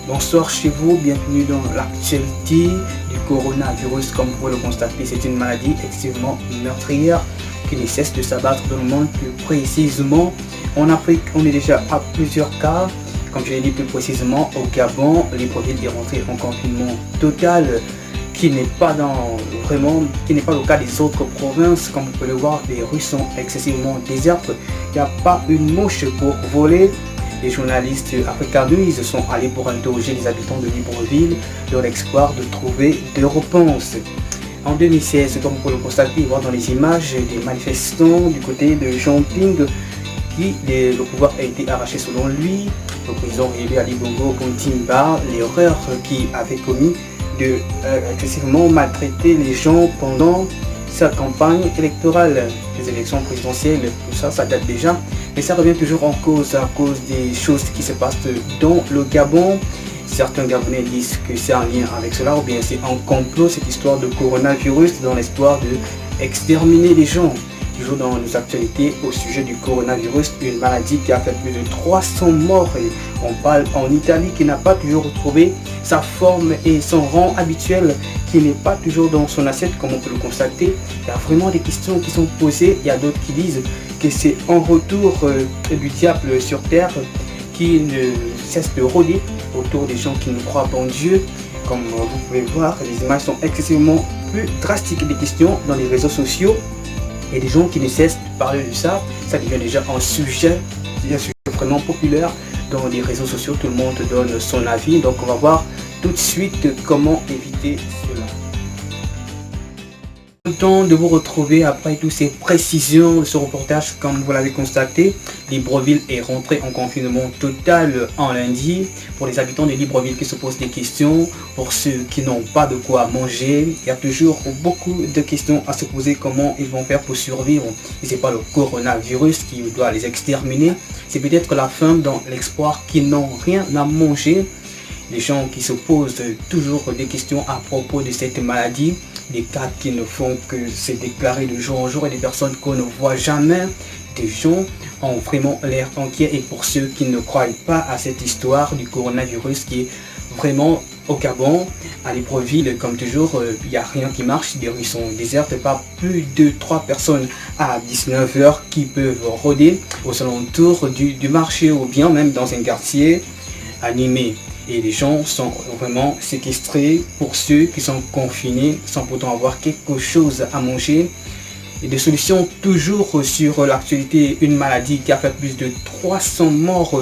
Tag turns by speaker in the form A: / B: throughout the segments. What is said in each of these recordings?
A: Bonsoir chez vous, bienvenue dans l'actualité du coronavirus. Comme vous pouvez le constater, c'est une maladie extrêmement meurtrière qui ne cesse de s'abattre dans le monde. Plus précisément, en Afrique, on est déjà à plusieurs cas. Comme je l'ai dit plus précisément, au Gabon, Libreville est rentré en confinement total, qui n'est pas le cas des autres provinces. Comme vous pouvez le voir, les rues sont excessivement désertes. Il n'y a pas une mouche pour voler. Les journalistes Africa News sont allés pour interroger les habitants de Libreville dans l'espoir de trouver des réponses. En 2016, comme vous pouvez le constater, voir dans les images des manifestants du côté de Jean-Ping, le pouvoir a été arraché selon lui. Le président réélu Ali Bongo Ondimba, l'erreur qu'il avait commis de excessivement maltraiter les gens pendant sa campagne électorale, les élections présidentielles, tout ça, ça date déjà. Mais ça revient toujours en cause à cause des choses qui se passent dans le Gabon. Certains Gabonais disent que c'est un lien avec cela, ou bien c'est un complot, cette histoire de coronavirus, dans l'espoir de exterminer les gens. Toujours dans nos actualités au sujet du coronavirus, une maladie qui a fait plus de 300 morts. Et on parle en Italie qui n'a pas toujours retrouvé sa forme et son rang habituel, qui n'est pas toujours dans son assiette comme on peut le constater. Il y a vraiment des questions qui sont posées. Il y a d'autres qui disent que c'est un retour du diable sur terre qui ne cesse de rôder autour des gens qui ne croient pas en Dieu. Comme vous pouvez voir, les images sont excessivement plus drastiques des questions dans les réseaux sociaux. Et des gens qui ne cessent de parler de ça, ça devient déjà un sujet vraiment populaire dans les réseaux sociaux. Tout le monde donne son avis, donc on va voir tout de suite comment éviter cela. Content de vous retrouver après toutes ces précisions de ce reportage. Comme vous l'avez constaté, Libreville est rentré en confinement total en lundi. Pour les habitants de Libreville qui se posent des questions, pour ceux qui n'ont pas de quoi manger, il y a toujours beaucoup de questions à se poser. Comment ils vont faire pour survivre? Et c'est pas le coronavirus qui doit les exterminer, c'est peut-être la faim dans l'espoir qu'ils n'ont rien à manger. Les gens qui se posent toujours des questions à propos de cette maladie, des cas qui ne font que se déclarer de jour en jour et des personnes qu'on ne voit jamais. Des gens ont vraiment l'air inquiets, et pour ceux qui ne croient pas à cette histoire du coronavirus qui est vraiment au Gabon, à Libreville, comme toujours, il n'y a rien qui marche, les rues sont désertes, pas plus de 3 personnes à 19h qui peuvent rôder aux alentours du marché ou bien même dans un quartier animé. Et les gens sont vraiment séquestrés pour ceux qui sont confinés sans pourtant avoir quelque chose à manger. Et des solutions toujours sur l'actualité, une maladie qui a fait plus de 300 morts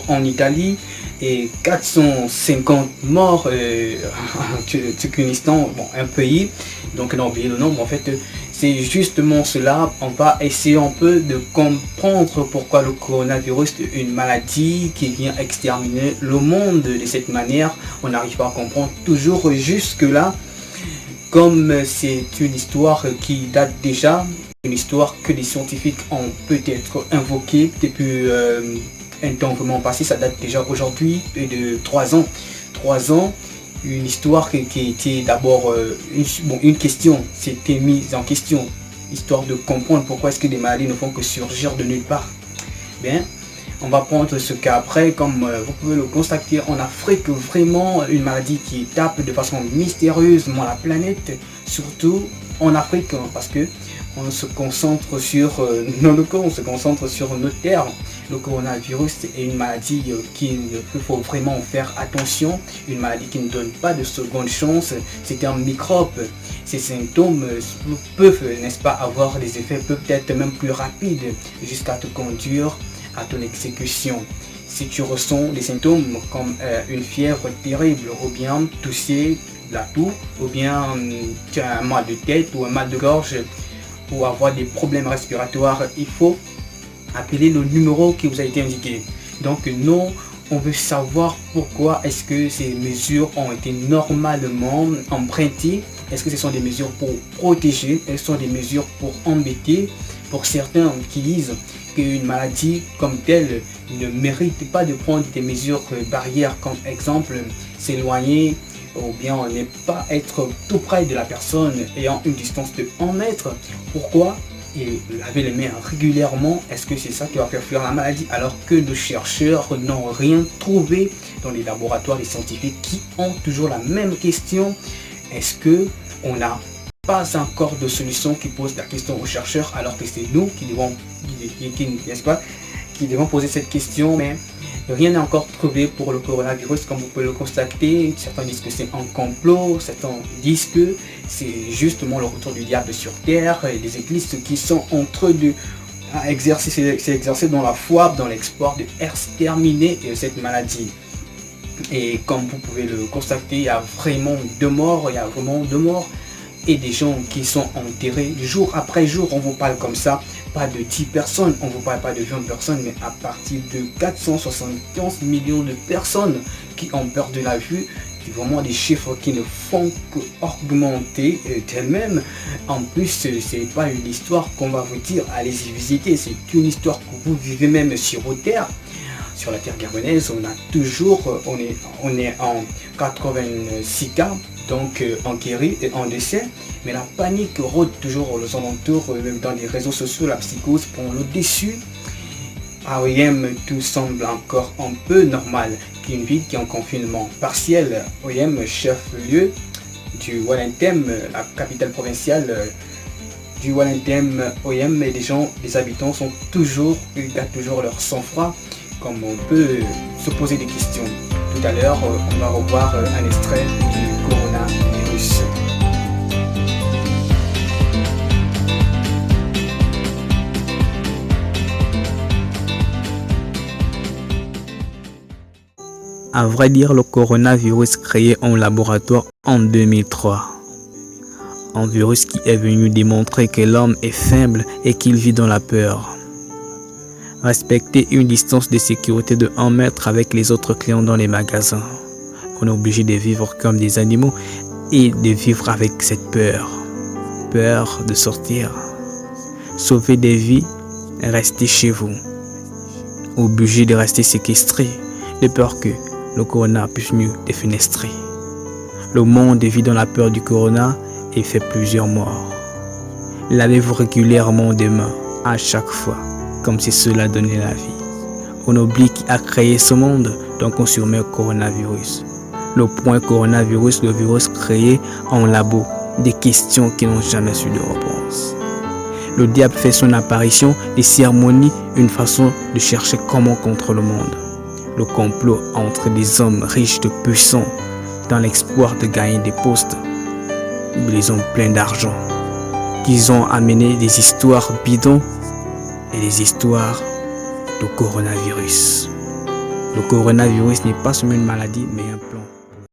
A: en Italie et 450 morts en Turkménistan, bon, un pays, donc on a oublié le nombre. En fait, c'est justement cela. On va essayer un peu de comprendre pourquoi le coronavirus est une maladie qui vient exterminer le monde de cette manière. On n'arrive pas à comprendre toujours jusque là. Comme c'est une histoire qui date déjà, une histoire que les scientifiques ont peut-être invoquée depuis un temps vraiment passé, ça date déjà aujourd'hui de 3 ans. 3 ans, une histoire qui était d'abord une question, c'était mise en question, histoire de comprendre pourquoi est-ce que des maladies ne font que surgir de nulle part. Bien, on va prendre ce cas après. Comme vous pouvez le constater, en Afrique, vraiment une maladie qui tape de façon mystérieusement la planète, surtout en Afrique, parce que on se concentre sur on se concentre sur nos terres. Le coronavirus est une maladie qu'il faut vraiment faire attention, une maladie qui ne donne pas de seconde chance. C'est un microbe. Ces symptômes peuvent, n'est-ce pas, avoir des effets peut-être même plus rapides jusqu'à te conduire à ton exécution. Si tu ressens des symptômes comme une fièvre terrible, ou bien tousser, la toux, ou bien tu as un mal de tête ou un mal de gorge, ou avoir des problèmes respiratoires, il faut appeler le numéro qui vous a été indiqué. Donc non, on veut savoir pourquoi est-ce que ces mesures ont été normalement empruntées. Est-ce que ce sont des mesures pour protéger? Est-ce que ce sont des mesures pour embêter? Pour certains qui disent qu'une maladie comme telle ne mérite pas de prendre des mesures barrières, comme exemple s'éloigner, ou bien ne pas être tout près de la personne ayant une distance de 1 mètre. Pourquoi? et laver les mains régulièrement, est-ce que c'est ça qui va faire fuir la maladie? Alors que nos chercheurs n'ont rien trouvé dans les laboratoires des scientifiques qui ont toujours la même question. Est-ce que on n'a pas encore de solution qui pose la question aux chercheurs, alors que c'est nous qui devons, n'est-ce pas, qui devons poser cette question, mais rien n'est encore trouvé pour le coronavirus, comme vous pouvez le constater. Certains disent que c'est un complot, certains disent que c'est justement le retour du diable sur terre, et des églises qui sont en train de s'exercer dans la foi, dans l'espoir de exterminer cette maladie. Et comme vous pouvez le constater, il y a vraiment deux morts, et des gens qui sont enterrés jour après jour. On vous parle comme ça, pas de 10 personnes, on vous parle pas de 20 personnes, mais à partir de 475 millions de personnes qui ont perdu la vue. C'est vraiment des chiffres qui ne font qu'augmenter d'elles-mêmes. En plus, c'est pas une histoire qu'on va vous dire allez-y visiter, c'est une histoire que vous vivez même sur vos terres. Sur la terre gabonaise, on a toujours, on est en 86 cas, donc en guéri et en décès, mais la panique rôde toujours aux alentours, même dans les réseaux sociaux, la psychose prend le dessus. À OIM, tout semble encore un peu normal. Une ville qui est en confinement partiel. OIM, chef-lieu du Walentem, la capitale provinciale du Walentem. OIM, et les habitants sont toujours, ils gardent toujours leur sang-froid, comme on peut se poser des questions. Tout à l'heure, on va revoir un extrait du coronavirus.
B: À vrai dire, le coronavirus créé en laboratoire en 2003. Un virus qui est venu démontrer que l'homme est faible et qu'il vit dans la peur. Respecter une distance de sécurité de 1 mètre avec les autres clients dans les magasins. On est obligé de vivre comme des animaux et de vivre avec cette peur. Peur de sortir. Sauver des vies, rester chez vous. Obligé de rester séquestré, de peur que le corona puisse mieux défenestrer. Le monde vit dans la peur du corona et fait plusieurs morts. Lavez-vous régulièrement des mains à chaque fois, comme si cela donnait la vie. On oublie qui a créé ce monde, donc on surmet le coronavirus. Le point coronavirus, le virus créé en labo, des questions qui n'ont jamais su de réponse. Le diable fait son apparition, des cérémonies, une façon de chercher comment contre le monde. Le complot entre des hommes riches de puissants dans l'espoir de gagner des postes. Ils ont plein d'argent. Ils ont amené des histoires bidons et des histoires de coronavirus. Le coronavirus n'est pas seulement une maladie, mais un plan.